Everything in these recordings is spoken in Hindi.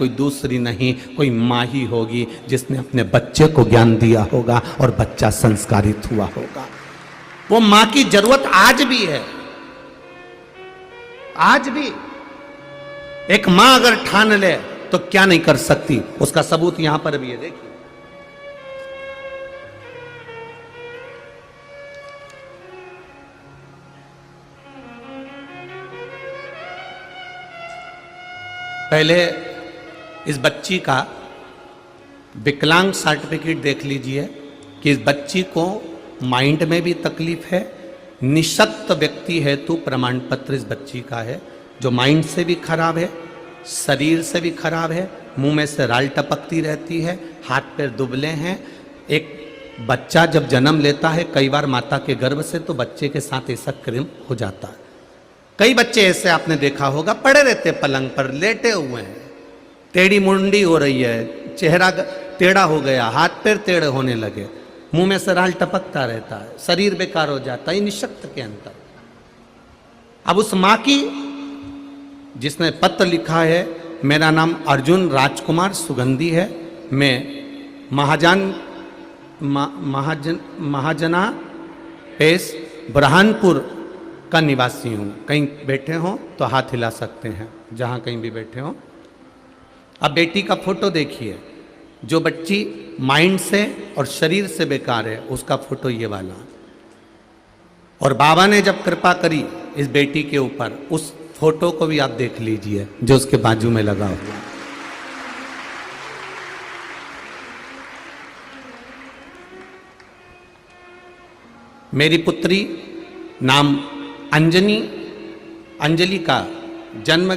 कोई दूसरी नहीं, कोई माँ ही होगी जिसने अपने बच्चे को ज्ञान दिया होगा और बच्चा संस्कारित हुआ होगा। वो माँ की जरूरत आज भी है, आज भी। एक माँ अगर ठान ले तो क्या नहीं कर सकती, उसका सबूत यहां पर भी है। देखिए पहले इस बच्ची का विकलांग सर्टिफिकेट देख लीजिए कि इस बच्ची को माइंड में भी तकलीफ है, निशक्त व्यक्ति हेतु प्रमाण पत्र इस बच्ची का है, जो माइंड से भी खराब है, शरीर से भी खराब है, मुंह में से राल टपकती रहती है, हाथ पैर दुबले हैं। एक बच्चा जब जन्म लेता है कई बार माता के गर्भ से, तो बच्चे के साथ ऐसा क्रिम हो जाता है। कई बच्चे ऐसे आपने देखा होगा, पड़े रहते पलंग पर लेटे हुए हैं, टेढ़ी मुंडी हो रही है, चेहरा टेढ़ा हो गया, हाथ पैर टेढ़े होने लगे, मुंह में से राल टपकता रहता है, शरीर बेकार हो जाता है, निशक्त के अंतर। अब उस माँ की, जिसने पत्र लिखा है, मेरा नाम अर्जुन राजकुमार सुगंधी है, मैं महाजना पेश बुरहानपुर का निवासी हूँ। कहीं बैठे हो तो हाथ हिला सकते हैं, जहाँ कहीं भी बैठे हो। अब बेटी का फोटो देखिए, जो बच्ची माइंड से और शरीर से बेकार है उसका फोटो ये वाला। और बाबा ने जब कृपा करी इस बेटी के ऊपर, उस फोटो को भी आप देख लीजिए जो उसके बाजू में लगा हुआ। मेरी पुत्री नाम अंजलि का जन्म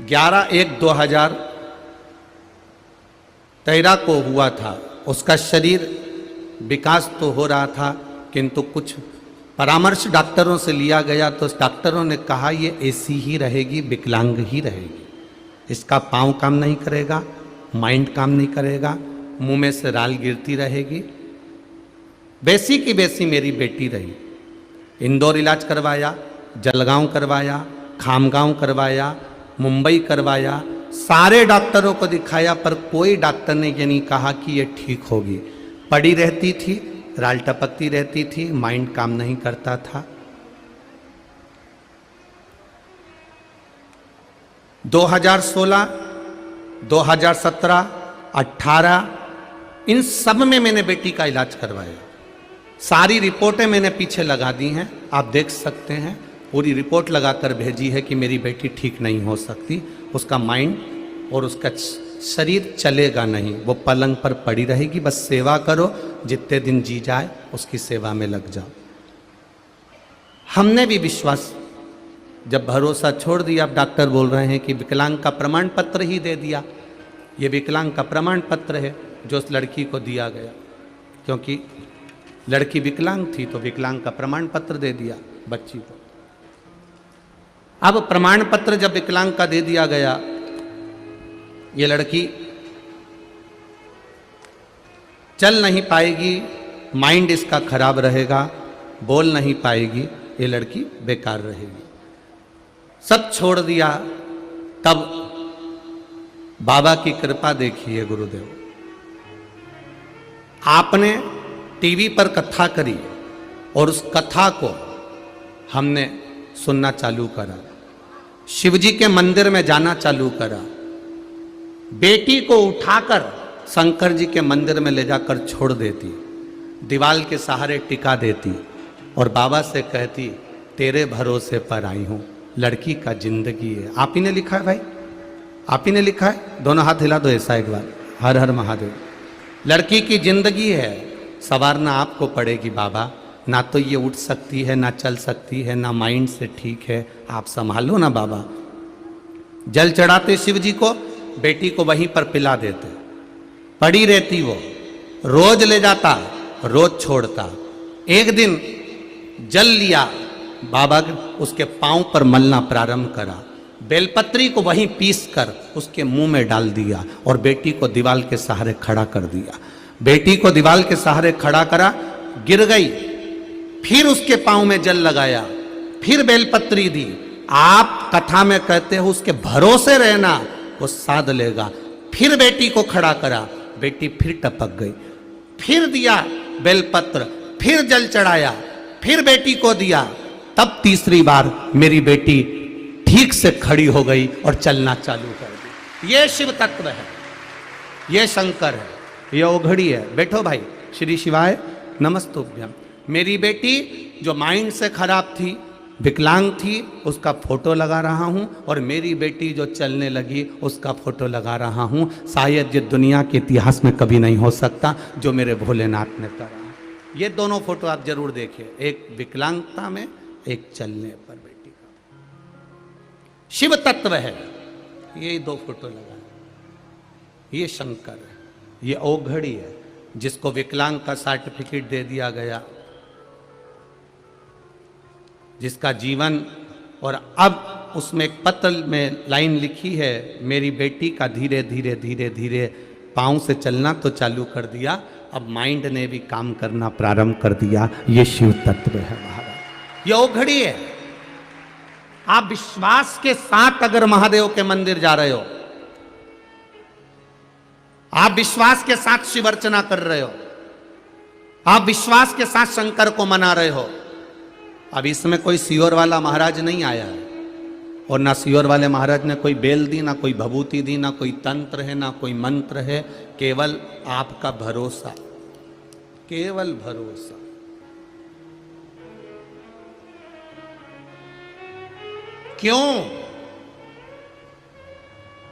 11/1/2013 को हुआ था। उसका शरीर विकास तो हो रहा था, किंतु कुछ परामर्श डॉक्टरों से लिया गया तो डॉक्टरों ने कहा ये ऐसी ही रहेगी, विकलांग ही रहेगी, इसका पाँव काम नहीं करेगा, माइंड काम नहीं करेगा, मुंह में से राल गिरती रहेगी। वैसी की वैसी मेरी बेटी रही। इंदौर इलाज करवाया, जलगांव करवाया, खामगांव करवाया, मुंबई करवाया, सारे डॉक्टरों को दिखाया, पर कोई डॉक्टर ने ये नहीं कहा कि ये ठीक होगी। पड़ी रहती थी, राल टपकती रहती थी, माइंड काम नहीं करता था। 2016, 2017, 18 इन सब में मैंने बेटी का इलाज करवाया। सारी रिपोर्टें मैंने पीछे लगा दी हैं, आप देख सकते हैं। पूरी रिपोर्ट लगाकर भेजी है कि मेरी बेटी ठीक नहीं हो सकती, उसका माइंड और उसका शरीर चलेगा नहीं, वो पलंग पर पड़ी रहेगी। बस सेवा करो, जितने दिन जी जाए उसकी सेवा में लग जाओ। हमने भी विश्वास, जब भरोसा छोड़ दिया, अब डॉक्टर बोल रहे हैं कि विकलांग का प्रमाण पत्र ही दे दिया। ये विकलांग का प्रमाण पत्र है जो उस लड़की को दिया गया, क्योंकि लड़की विकलांग थी तो विकलांग का प्रमाण पत्र दे दिया बच्ची को। अब प्रमाण पत्र जब विकलांग का दे दिया गया, ये लड़की चल नहीं पाएगी, माइंड इसका खराब रहेगा, बोल नहीं पाएगी, ये लड़की बेकार रहेगी। सब छोड़ दिया। तब बाबा की कृपा देखिए गुरुदेव, आपने टीवी पर कथा करी और उस कथा को हमने सुनना चालू करा, शिवजी के मंदिर में जाना चालू करा, बेटी को उठाकर शंकर जी के मंदिर में ले जाकर छोड़ देती, दीवाल के सहारे टिका देती और बाबा से कहती तेरे भरोसे पर आई हूं, लड़की का जिंदगी है। आप ही ने लिखा है भाई, आप ही ने लिखा है, दोनों हाथ हिला दो ऐसा एक बार, हर हर महादेव। लड़की की जिंदगी है, संवारना आपको पड़ेगी बाबा, ना तो ये उठ सकती है, ना चल सकती है, ना माइंड से ठीक है, आप संभालो ना बाबा। जल चढ़ाते शिव जी को, बेटी को वहीं पर पिला देते, पड़ी रहती वो, रोज ले जाता, रोज छोड़ता। एक दिन जल लिया, बाबा उसके पांव पर मलना प्रारंभ करा, बेलपत्री को वहीं पीस कर उसके मुंह में डाल दिया और बेटी को दीवाल के सहारे खड़ा कर दिया। बेटी को दीवाल के सहारे खड़ा करा, गिर गई, फिर उसके पांव में जल लगाया, फिर बेलपत्री दी। आप कथा में कहते हो उसके भरोसे रहना, वो साध लेगा। फिर बेटी को खड़ा करा, बेटी फिर टपक गई। फिर दिया बेलपत्र, फिर जल चढ़ाया, फिर बेटी को दिया। तब तीसरी बार मेरी बेटी ठीक से खड़ी हो गई और चलना चालू कर दी। ये शिव तत्व है, ये शंकर है, ये ओघड़ी है। बैठो भाई। श्री शिवाय नमस्तुभ्यम। मेरी बेटी जो माइंड से खराब थी, विकलांग थी, उसका फोटो लगा रहा हूं, और मेरी बेटी जो चलने लगी उसका फोटो लगा रहा हूं। शायद ये दुनिया के इतिहास में कभी नहीं हो सकता जो मेरे भोलेनाथ ने करा। ये दोनों फोटो आप जरूर देखिए, एक विकलांगता में, एक चलने पर बेटी का। शिव तत्व है, ये दो फोटो लगा। ये शंकर है, ये ओघड़ी है, जिसको विकलांग का सर्टिफिकेट दे दिया गया, जिसका जीवन। और अब उसमें एक पत्र में लाइन लिखी है, मेरी बेटी का धीरे धीरे धीरे धीरे पांव से चलना तो चालू कर दिया, अब माइंड ने भी काम करना प्रारंभ कर दिया। ये शिव तत्व है महाराज, ये ओघड़ी है। आप विश्वास के साथ अगर महादेव के मंदिर जा रहे हो, आप विश्वास के साथ शिव अर्चना कर रहे हो, आप विश्वास के साथ शंकर को मना रहे हो। अब इसमें कोई सियोर वाला महाराज नहीं आया है, और ना सियोर वाले महाराज ने कोई बेल दी, ना कोई भभूति दी, ना कोई तंत्र है, ना कोई मंत्र है। केवल आपका भरोसा, केवल भरोसा। क्यों?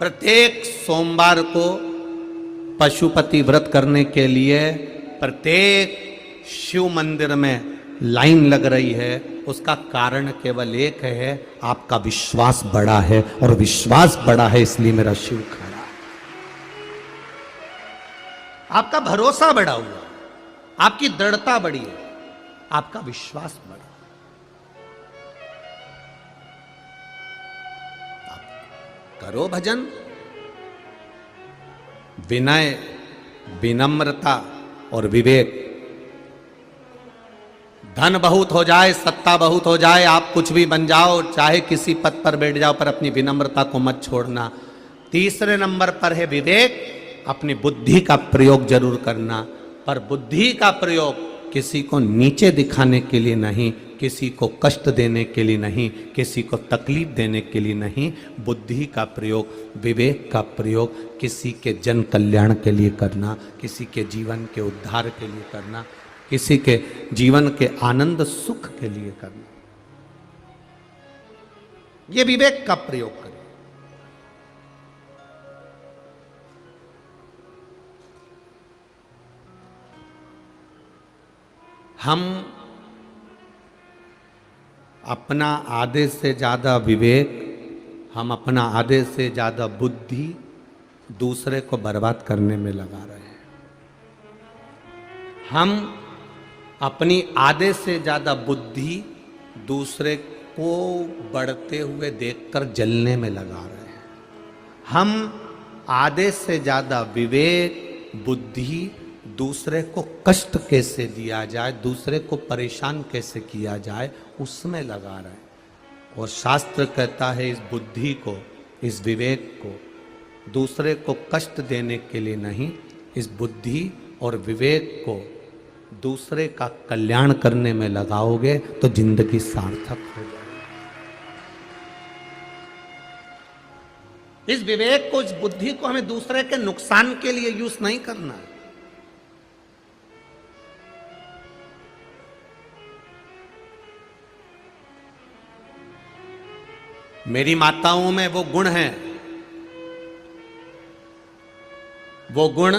प्रत्येक सोमवार को पशुपति व्रत करने के लिए प्रत्येक शिव मंदिर में लाइन लग रही है। उसका कारण केवल एक है, आपका विश्वास बड़ा है, और विश्वास बड़ा है इसलिए मेरा शिव खड़ा है। आपका भरोसा बड़ा हुआ, आपकी दृढ़ता बड़ी है, आपका विश्वास बड़ा। करो भजन, विनय, विनम्रता और विवेक। धन बहुत हो जाए, सत्ता बहुत हो जाए, आप कुछ भी बन जाओ, चाहे किसी पद पर बैठ जाओ, पर अपनी विनम्रता को मत छोड़ना। तीसरे नंबर पर है विवेक। अपनी बुद्धि का प्रयोग जरूर करना, पर बुद्धि का प्रयोग किसी को नीचे दिखाने के लिए नहीं, किसी को कष्ट देने के लिए नहीं, किसी को तकलीफ देने के लिए नहीं। बुद्धि का प्रयोग, विवेक का प्रयोग किसी के जन कल्याण के लिए करना, किसी के जीवन के उद्धार के लिए करना, किसी के जीवन के आनंद सुख के लिए करना। ये विवेक का प्रयोग करें। हम अपना आधे से ज़्यादा विवेक, हम अपना आधे से ज़्यादा बुद्धि दूसरे को बर्बाद करने में लगा रहे हैं। हम अपनी आधे से ज़्यादा बुद्धि दूसरे को बढ़ते हुए देखकर जलने में लगा रहे हैं। हम आधे से ज़्यादा विवेक, बुद्धि दूसरे को कष्ट कैसे दिया जाए, दूसरे को परेशान कैसे किया जाए, उसमें लगा रहे हैं। और शास्त्र कहता है इस बुद्धि को, इस विवेक को दूसरे को कष्ट देने के लिए नहीं, इस बुद्धि और विवेक को दूसरे का कल्याण करने में लगाओगे तो जिंदगी सार्थक हो जाएगी। इस विवेक को, इस बुद्धि को हमें दूसरे के नुकसान के लिए यूज नहीं करना है। मेरी माताओं में वो गुण हैं, वो गुण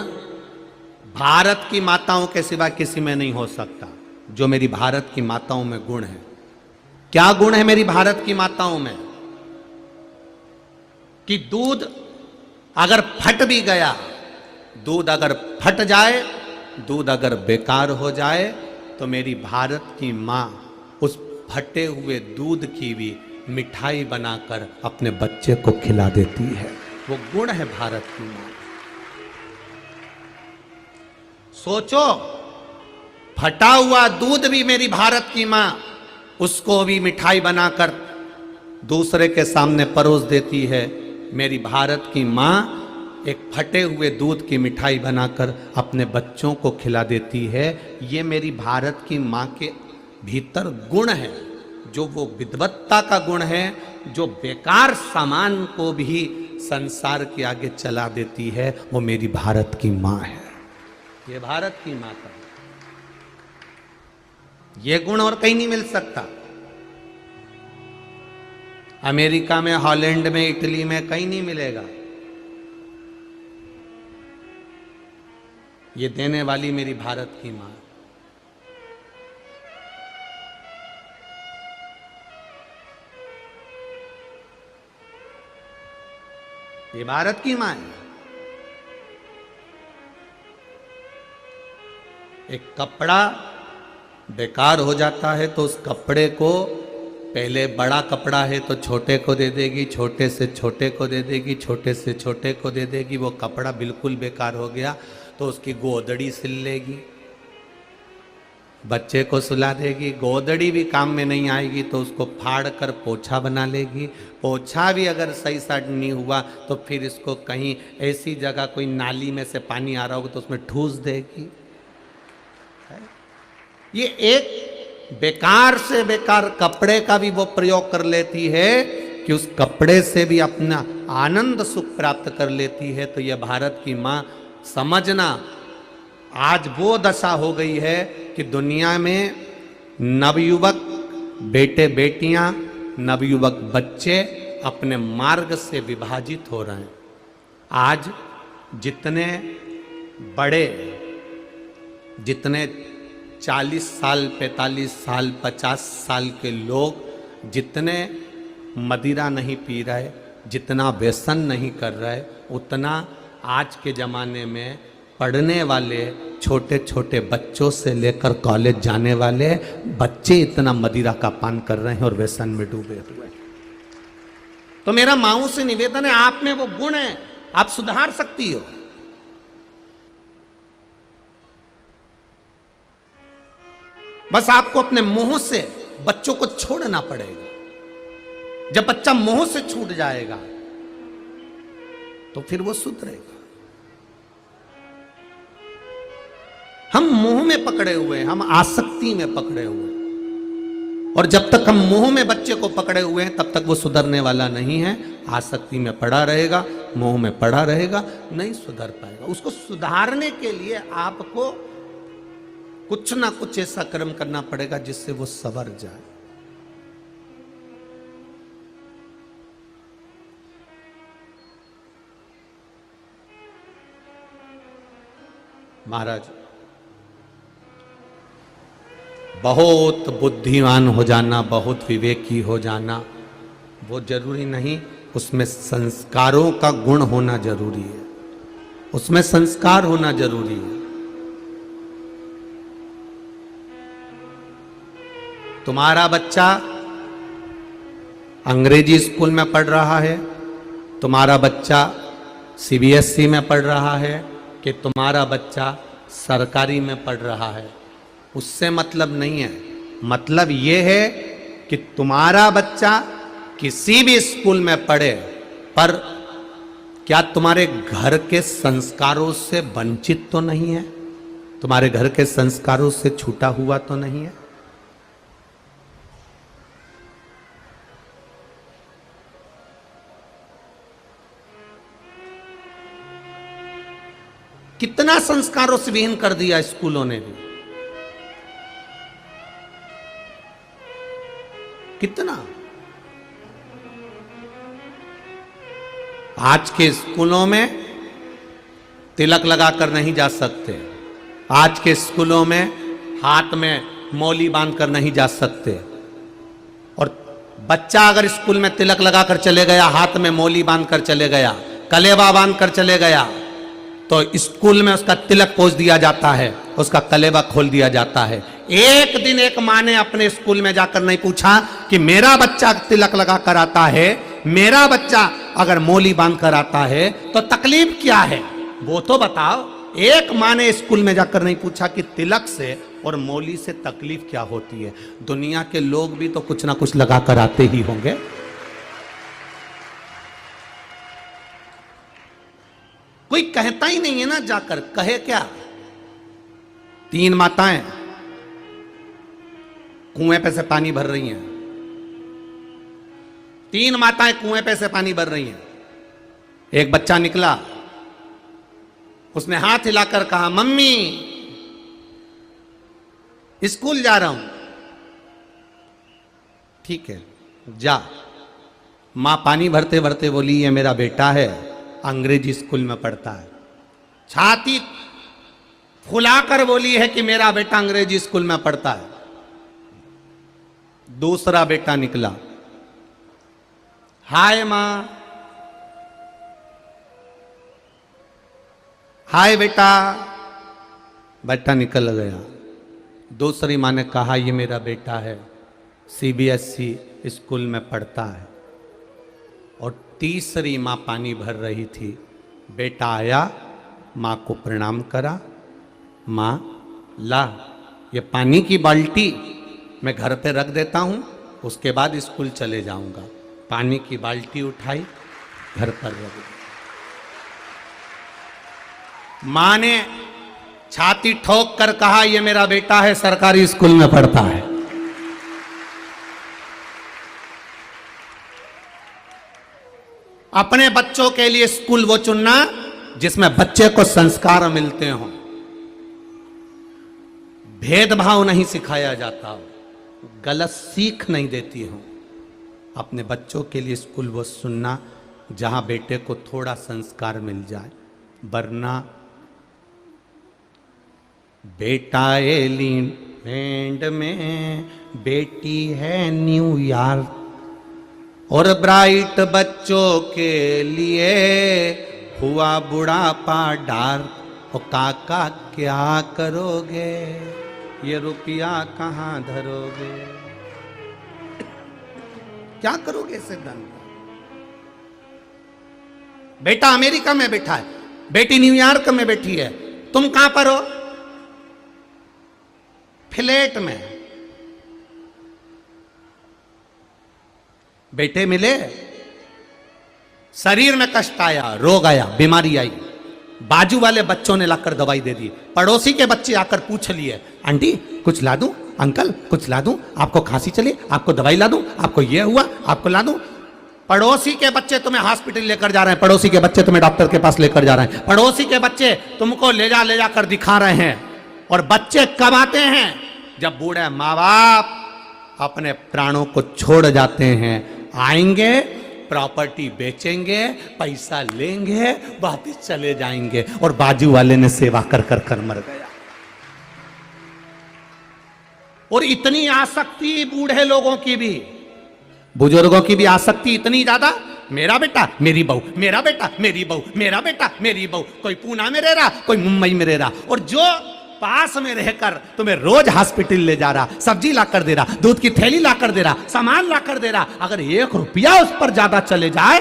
भारत की माताओं के सिवा किसी में नहीं हो सकता, जो मेरी भारत की माताओं में गुण है। क्या गुण है मेरी भारत की माताओं में? कि दूध अगर फट भी गया, दूध अगर फट जाए, दूध अगर बेकार हो जाए, तो मेरी भारत की मां उस फटे हुए दूध की भी मिठाई बनाकर अपने बच्चे को खिला देती है। वो गुण है भारत की मां। सोचो, फटा हुआ दूध भी मेरी भारत की मां उसको भी मिठाई बनाकर दूसरे के सामने परोस देती है। मेरी भारत की माँ एक फटे हुए दूध की मिठाई बनाकर अपने बच्चों को खिला देती है। ये मेरी भारत की माँ के भीतर गुण है, जो वो विद्वत्ता का गुण है, जो बेकार सामान को भी संसार के आगे चला देती है, वो मेरी भारत की माँ है। ये भारत की माँ का ये गुण और कहीं नहीं मिल सकता। अमेरिका में, हॉलैंड में, इटली में कहीं नहीं मिलेगा। ये देने वाली मेरी भारत की मां। ये भारत की मां है। एक कपड़ा बेकार हो जाता है तो उस कपड़े को पहले बड़ा कपड़ा है तो छोटे को दे देगी, छोटे से छोटे को दे देगी, छोटे से छोटे को दे देगी। वो कपड़ा बिल्कुल बेकार हो गया तो उसकी गोदड़ी सिल लेगी, बच्चे को सुला देगी। गोदड़ी भी काम में नहीं आएगी तो उसको फाड़ कर पोछा बना लेगी। पोछा भी अगर सही साइड नहीं हुआ तो फिर इसको कहीं ऐसी जगह, कोई नाली में से पानी आ रहा होगा तो उसमें ठूस देगी। ये एक बेकार से बेकार कपड़े का भी वो प्रयोग कर लेती है कि उस कपड़े से भी अपना आनंद सुख प्राप्त कर लेती है। तो ये भारत की माँ, समझना आज वो दशा हो गई है कि दुनिया में नवयुवक बेटे बेटियां, नवयुवक बच्चे अपने मार्ग से विभाजित हो रहे हैं। आज जितने बड़े, जितने 40 साल, 45 साल, 50 साल के लोग जितने मदिरा नहीं पी रहे, जितना व्यसन नहीं कर रहे, उतना आज के ज़माने में पढ़ने वाले छोटे छोटे बच्चों से लेकर कॉलेज जाने वाले बच्चे इतना मदिरा का पान कर रहे हैं और व्यसन में डूबे हुए। तो मेरा माओ से निवेदन है, आप में वो गुण है, आप सुधार सकती हो। बस आपको अपने मुंह से बच्चों को छोड़ना पड़ेगा। जब बच्चा मुंह से छूट जाएगा तो फिर वो सुधरेगा। हम मुंह में पकड़े हुए हैं, हम आसक्ति में पकड़े हुए हैं, और जब तक हम मुंह में बच्चे को पकड़े हुए हैं तब तक वो सुधरने वाला नहीं है। आसक्ति में पड़ा रहेगा, मुंह में पड़ा रहेगा, नहीं सुधर पाएगा। उसको सुधारने के लिए आपको कुछ ना कुछ ऐसा कर्म करना पड़ेगा जिससे वो संवर जाए। महाराज, बहुत बुद्धिमान हो जाना, बहुत विवेकी हो जाना वो जरूरी नहीं, उसमें संस्कारों का गुण होना जरूरी है, उसमें संस्कार होना जरूरी है। तुम्हारा बच्चा अंग्रेजी स्कूल में पढ़ रहा है, तुम्हारा बच्चा सीबीएसई में पढ़ रहा है, कि तुम्हारा बच्चा सरकारी में पढ़ रहा है, उससे मतलब नहीं है। मतलब ये है कि तुम्हारा बच्चा किसी भी स्कूल में पढ़े, पर क्या तुम्हारे घर के संस्कारों से वंचित तो नहीं है, तुम्हारे घर के संस्कारों से छूटा हुआ तो नहीं है। कितना संस्कारों से विहीन कर दिया स्कूलों ने भी, कितना। आज के स्कूलों में तिलक लगाकर नहीं जा सकते, आज के स्कूलों में हाथ में मौली बांधकर नहीं जा सकते। और बच्चा अगर स्कूल में तिलक लगाकर चले गया, हाथ में मौली बांधकर चले गया, कलेवा बांधकर चले गया, तो स्कूल में उसका तिलक पोंछ दिया जाता है, उसका कलेवा खोल दिया जाता है। एक दिन एक माँ ने अपने स्कूल में जाकर नहीं पूछा कि मेरा बच्चा तिलक लगा कर आता है, मेरा बच्चा अगर मौली बांध कर आता है तो तकलीफ क्या है, वो तो बताओ। एक माँ ने स्कूल में जाकर नहीं पूछा कि तिलक से और मौली से तकलीफ क्या होती है। दुनिया के लोग भी तो कुछ ना कुछ लगा कर आते ही होंगे। कोई कहता ही नहीं है ना, जाकर कहे क्या। 3 माताएं कुएं पे से पानी भर रही हैं, 3 माताएं कुएं पे से पानी भर रही हैं। एक बच्चा निकला, उसने हाथ हिलाकर कहा, मम्मी स्कूल जा रहा हूं। ठीक है जा। मां पानी भरते भरते बोली, ये मेरा बेटा है, अंग्रेजी स्कूल में पढ़ता है। छाती फुलाकर बोली है कि मेरा बेटा अंग्रेजी स्कूल में पढ़ता है। दूसरा बेटा निकला, हाय मां, हाय बेटा। बेटा निकल गया। दूसरी मां ने कहा, ये मेरा बेटा है, CBSE स्कूल में पढ़ता है। और तीसरी मां पानी भर रही थी। बेटा आया, मां को प्रणाम करा, मां ला ये पानी की बाल्टी मैं घर पे रख देता हूं, उसके बाद स्कूल चले जाऊंगा। पानी की बाल्टी उठाई, घर पर रख दी। मां ने छाती ठोक कर कहा, ये मेरा बेटा है, सरकारी स्कूल में पढ़ता है। अपने बच्चों के लिए स्कूल वो चुनना जिसमें बच्चे को संस्कार मिलते हों, भेदभाव नहीं सिखाया जाता हो, गलत सीख नहीं देती हो। अपने बच्चों के लिए स्कूल वो सुनना जहां बेटे को थोड़ा संस्कार मिल जाए। वरना बेटा एलिफेंट में, बेटी है न्यूयॉर्क, और ब्राइट बच्चों के लिए हुआ बुढ़ापा डार्क। ओ काका क्या करोगे, ये रुपया कहां धरोगे, क्या करोगे इसे धन। बेटा अमेरिका में बैठा है, बेटी न्यूयॉर्क में बैठी है, तुम कहां पर हो, फ्लैट में। बेटे मिले, शरीर में कष्ट आया, रोग आया, बीमारी आई, बाजू वाले बच्चों ने लाकर दवाई दे दी। पड़ोसी के बच्चे आकर पूछ लिए, आंटी कुछ ला दूं, अंकल कुछ ला दूं, आपको खांसी चली, आपको दवाई ला दूं, आपको ये हुआ, आपको ला दूं। पड़ोसी के बच्चे तुम्हें हॉस्पिटल लेकर जा रहे हैं, पड़ोसी के बच्चे तुम्हें डॉक्टर के पास लेकर जा रहे हैं, पड़ोसी के बच्चे तुमको ले जाकर दिखा रहे हैं। और बच्चे कब आते हैं, जब बूढ़े माँ बाप अपने प्राणों को छोड़ जाते हैं। आएंगे, प्रॉपर्टी बेचेंगे, पैसा लेंगे, वापिस चले जाएंगे। और बाजू वाले ने सेवा कर कर कर मर गया। और इतनी आसक्ति बूढ़े लोगों की भी, बुजुर्गों की भी आसक्ति इतनी ज्यादा, मेरा बेटा मेरी बहू, मेरा बेटा मेरी बहू, मेरा बेटा मेरी बहू। कोई पूना में रह रहा, कोई मुंबई में रह रहा, और जो पास में रहकर तुम्हें रोज हॉस्पिटल ले जा रहा, सब्जी लाकर दे रहा, दूध की थैली लाकर दे रहा, सामान लाकर दे रहा, अगर 1 रुपया उस पर ज्यादा चले जाए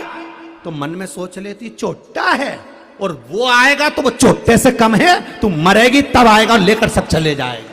तो मन में सोच लेती चोट्टा है। और वो आएगा तो वो चोट्टे से कम है, तू मरेगी तब आएगा और लेकर सब चले जाएगा।